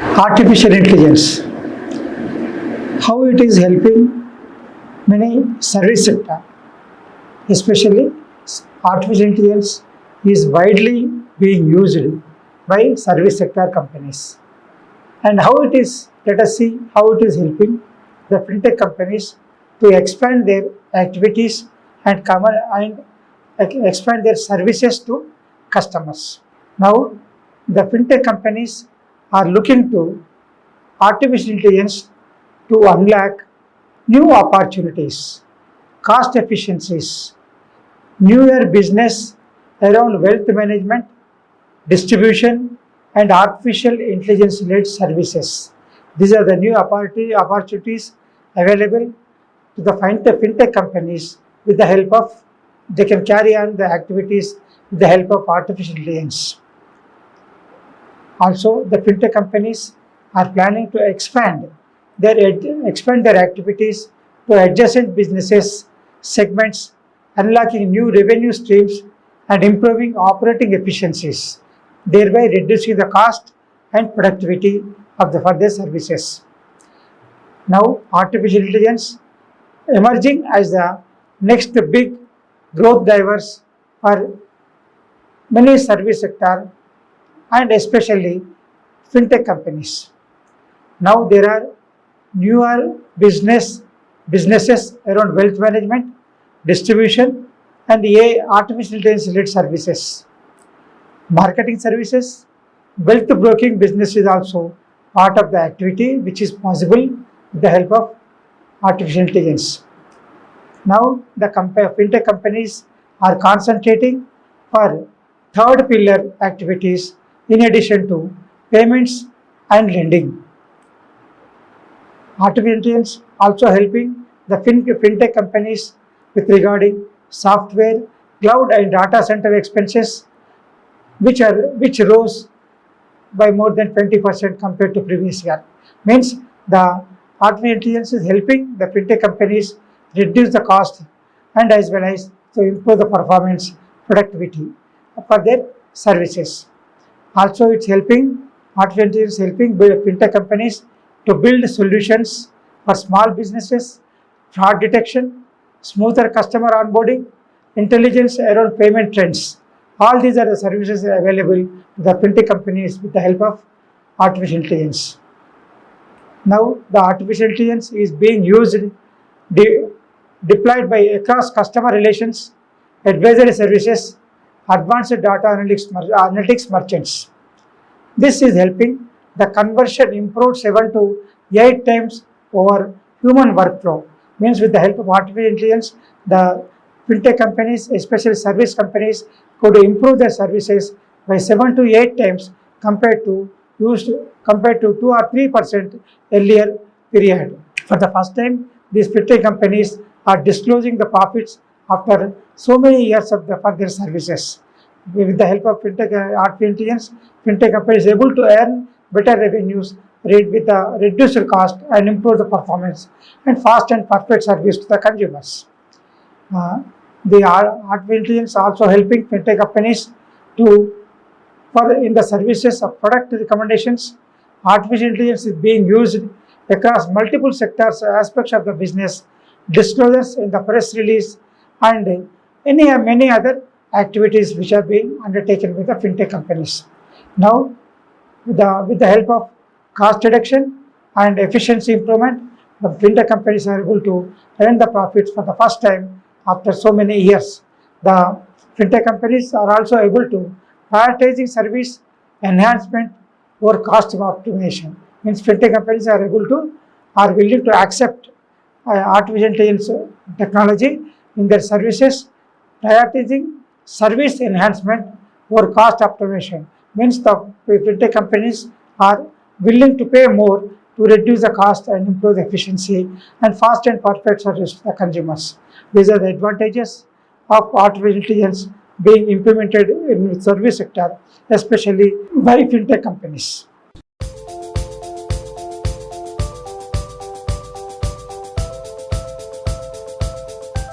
Artificial intelligence, how it is helping many service sector, especially artificial intelligence is widely being used by service sector companies. And how it is, let us see how it is helping the fintech companies to expand their activities and expand their services to customers. Now, the fintech companies are looking to artificial intelligence to unlock new opportunities, cost efficiencies, newer business around wealth management, distribution, and artificial intelligence led services. These are the new opportunities available to the fintech companies with the help of, they can carry on the activities with the help of artificial intelligence. Also, the fintech companies are planning to expand their activities to adjacent businesses segments, unlocking new revenue streams and improving operating efficiencies, thereby reducing the cost and productivity of the further services. Now, artificial intelligence emerging as the next big growth drivers for many service sector and especially fintech companies. Now there are newer businesses around wealth management, distribution, and AI artificial intelligence led services. Marketing services, wealth broking business is also part of the activity which is possible with the help of artificial intelligence. Now the fintech companies are concentrating for third pillar activities in addition to payments and lending. Artificial intelligence also helping the fintech companies with regarding software, cloud and data center expenses which rose by more than 20% compared to previous year. Means the artificial intelligence is helping the fintech companies reduce the cost and as well as to improve the performance productivity for their services. Also, it's helping artificial intelligence helping fintech companies to build solutions for small businesses, fraud detection, smoother customer onboarding, intelligence around payment trends. All these are the services available to the fintech companies with the help of artificial intelligence. Now, the artificial intelligence is being used, deployed by across customer relations, advisory services, advanced data analytics merchants. This is helping the conversion improved 7 to 8 times over human workflow. Means with the help of artificial intelligence, the fintech companies, especially service companies, could improve their services by 7 to 8 times compared to 2 or 3% earlier period. For the first time, these fintech companies are disclosing the profits after so many years of for their services. With the help of artificial intelligence, fintech companies are able to earn better revenues with a reduced cost and improve the performance and fast and perfect service to the consumers. The artificial intelligence also helping fintech companies to for in the services of product recommendations. Artificial intelligence is being used across multiple sectors aspects of the business, disclosures in the press release, and many other activities which are being undertaken by the fintech companies. Now, with the help of cost reduction and efficiency improvement, the fintech companies are able to earn the profits for the first time after so many years. The fintech companies are also able to prioritizing service enhancement or cost optimization. Means fintech companies are willing to accept artificial intelligence technology in their services, prioritizing service enhancement or cost optimization. Means the fintech companies are willing to pay more to reduce the cost and improve the efficiency and fast and perfect service to the consumers. These are the advantages of artificial intelligence being implemented in the service sector, especially by fintech companies.